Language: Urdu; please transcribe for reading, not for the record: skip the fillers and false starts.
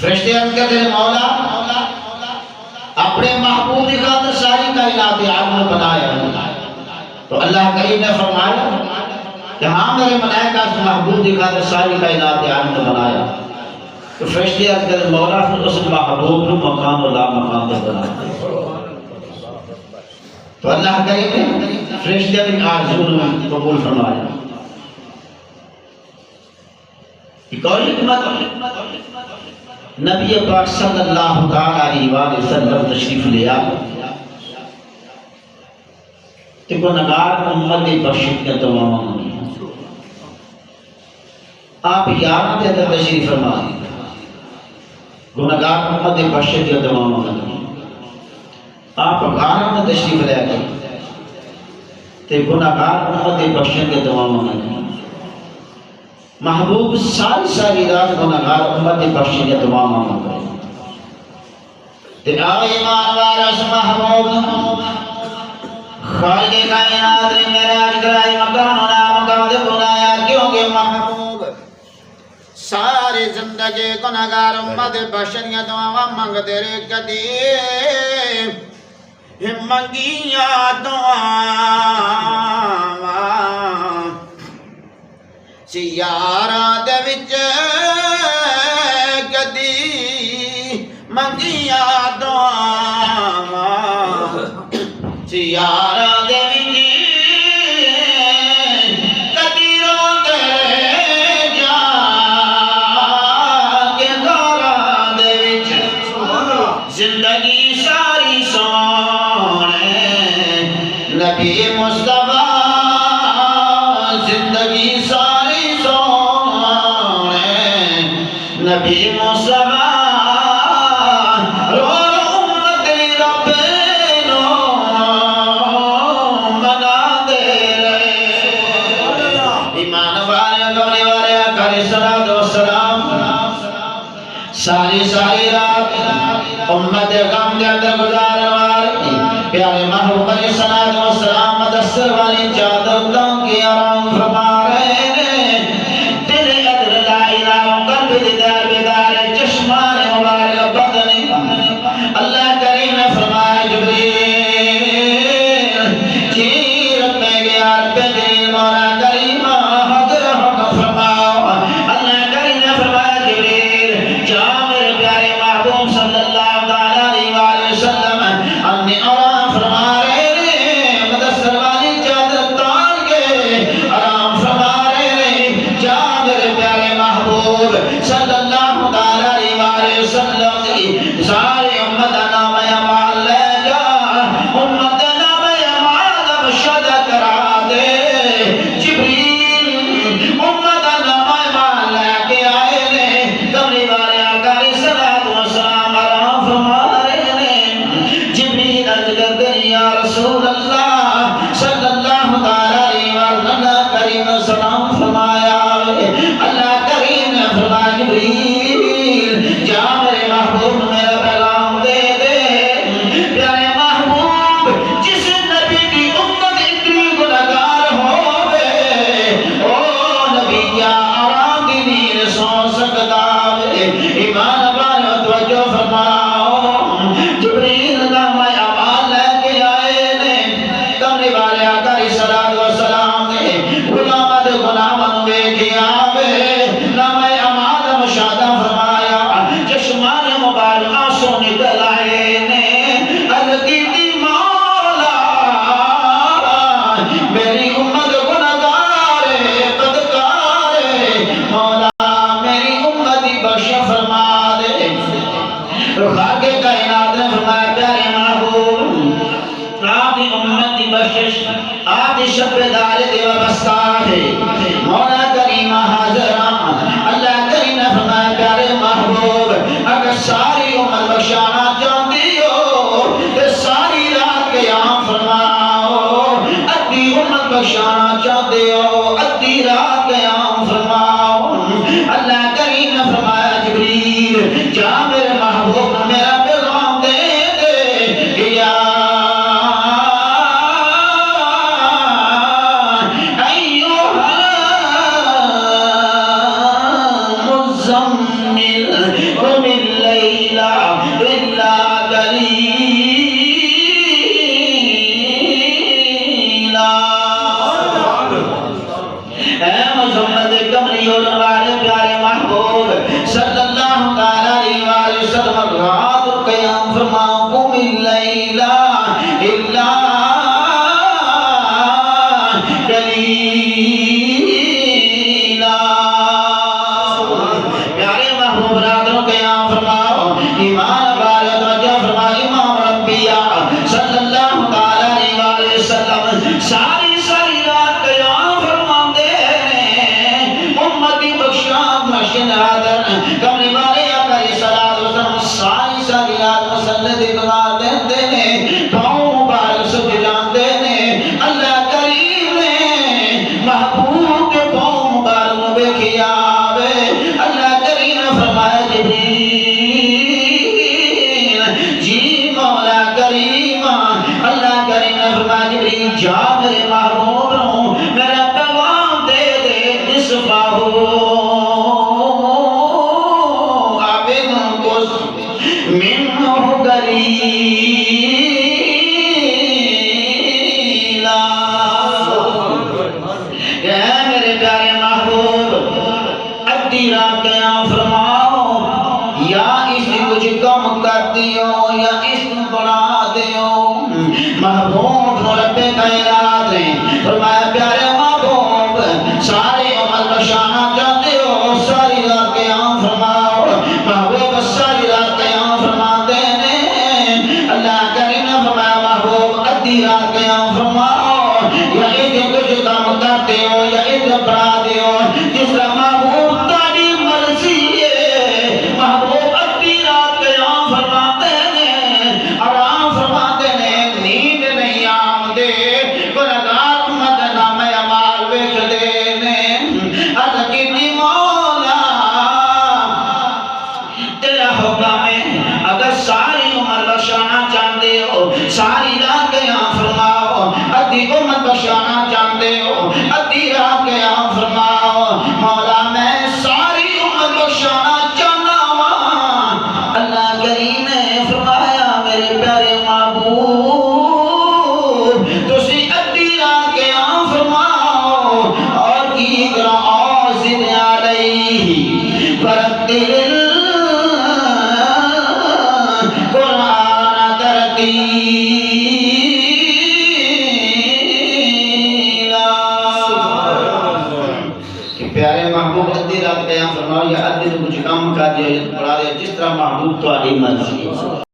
فرشتے عرض کرتے ہیں مولا اپنے محبوب کی خاطر ساری کائنات عالم بنایا. تو اللہ کریم نے فرمایا کہ ہاں میرے ملائکہ اس محبوب کی خاطر ساری کائنات عالم بنایا. تو فرشتے عرض کرتے ہیں مولا پھر اس محبوب کو مقام اللہ مقام پر بنایا. تو اللہ کریم نے فرشتے کی آرزو قبول فرمایا. ایک اور حکمت نبی پاک صلی اللہ علیہ وآلہ وسلم تشریف لیا کہ گناہگار امت بخشش کا دعا مانگی. آپ 11 دن تشریف فرما گناہگار امت بخشش کا دعا مانگی. آپ 11 دن تشریف لے گئے تے گناہگار امت بخشش کا دعا مانگی. محبوب ساری رات گناہگار امت بخشش کا دعا مانگا. تے آئے ایمان وارس محبوب خالق کائنات نے معراج کرائی مکان و نامکان دے بنایا کیونکہ محبوب ساری زندگی گناہگار امت بخشش کا دعا مانگتے رہے. کدی منگیاں دعا سیاراں دے وچ کدی منگیاں دعاواں سیاراں دے وچ کدی روندے جا کے غاراں دے وچ زندگی ساری سونے نبی مصطفیٰ زندگی ساری نبی مصطفیٰ رو امت رب نو منا دے رہے. ایمان والے کملی والے آقا صلاۃ و سلام ساری رات امت غم دے اندر گزارنے والے پیارے محبوب علیہ صلاۃ و سلام مدثر والی چادر اڑا کے آرام فرما رہے ہیں. اللہ کریم نے فرمایا جبریل چیر میں گیا جبریل مولا کریم حضر حکم فرماؤ. اللہ کریم نے فرمایا جبریل جا میرے پیارے محبوب صلی اللہ علیہ وآلہ وسلم اپنی آرام فرما رہے ہیں. مدثر والی چادر تان کے آرام فرما رہے ہیں. جا میرے پیارے محبوب صلی اللہ علیہ وآلہ وسلم سارے امت نام امان لے جا امت نام امان مشہد کرا دے. جبریل امت نام امان لے کے آئے نے کملی والے آقا صلاۃ و سلام آرام فرما رہے نے. جبریل عرض کرتے یا رسول اللہ صلی اللہ علیہ وسلم کریم سلام فرمایا. اللہ کریم نے فرمایا جبریل جا میرے محبوب میرا پیغام دے دے. پیارے محبوب جس نبی کی امت اتنی گناہگار ہوئے او نبی کیا آرام کی نیند سو سکتا ہے. ایمان والو توجہ فرماؤ جبریل نام امان لے کے آئے نے کملی والے آقا صلاۃ و سلام نے غلامت غلامن وے کیا نام امان مشاہدہ فرمایا. چشمان مبارک آنسو نکل آئے نے عرض کی تھی مولا میری امت گناہگار بدکار مولا میری امت بخش فرما دے. خاک کائنات نے فرمایا پیارے محبوب آپ کی امت کی بخشش آپ کی شب دار دیو بستہ ہے. مولا کریم حاضر اللہ کریم نے فرمایا پیارے محبوب اگر ساری امت بخشانا چاہتی ہو کہ ساری رات قیام فرماؤ. ادھی امت بخشانا چاہتے ہو ادھی رات قیام فرماؤ. اللہ کریم نے فرمایا جبریل جا میرے محبوب میرا پیغام دے دے یا مزمل قم ایمان والے توجہ فرما امام الانبیاء صلی اللہ تعالی علیہ وآلہ وسلم ساری ساری رات قیام فرماندے ہیں امتی بخشاں مشن حاضر کملی والے آقا علیہ السلام ساری ساری رات مسلح دی دعا دیندے ہیں پاؤں مبارک سجداندے ہیں اللہ کریم نے محبوب کے پاؤں مبارک نبی کیا اللہ کریم نے فرمایا جبریل جی مولا کریم اللہ کریم نے فرمایا جبریل جا میرے محبوب رو میرا پیغام دے دے نصفہو عابد کس منہ قلیلا اے میرے پیارے محبوب ادھی رات قیام فرماؤ یا اس نے کچھ کم کر دیو یا اس نے بڑھا دیو محبوب نو رب کائنات نے فرمایا پیارے محبوب سارے عمل بشانا چاہتے ہو ساری رات قیام فرماؤ محبوب ساری رات قیام فرما دینے اللہ کریم نے فرمایا محبوب ادھی رات قیام فرماؤ یا اس نے کچھ کم کرتے ہو یا اس نے بڑھا دیو جس طرح محبوب تاری مرضی ہے محبوب ادھی رات قیام فرماتے ہیں آرام فرماتے ہیں نیند نہیں آمدے گناہگار امت نام اعمال ویکھ دینے عرض کیتی مولا تیرا حکم ہے اگر ساری عمر بخشانا چاہتے ہو ساری رات قیام فرماؤ ادھی امت بخشانا چاہتے ہو ادھی رات قیام فرماؤ مولا میں ساری عمر بخشانا چاہنا ہوں اللہ کریم نے فرمایا میرے پیارے محبوب تسی ادھی رات قیام فرماؤ اور کی طرح اور زد علیہ فرتل القرآن ترتیلا کہ پیارے محبوب ادھی رات قیام فرماؤ یا ادھی کچھ کم کر دیا یا پڑھا دیا جس طرح محبوب تو علی مرضی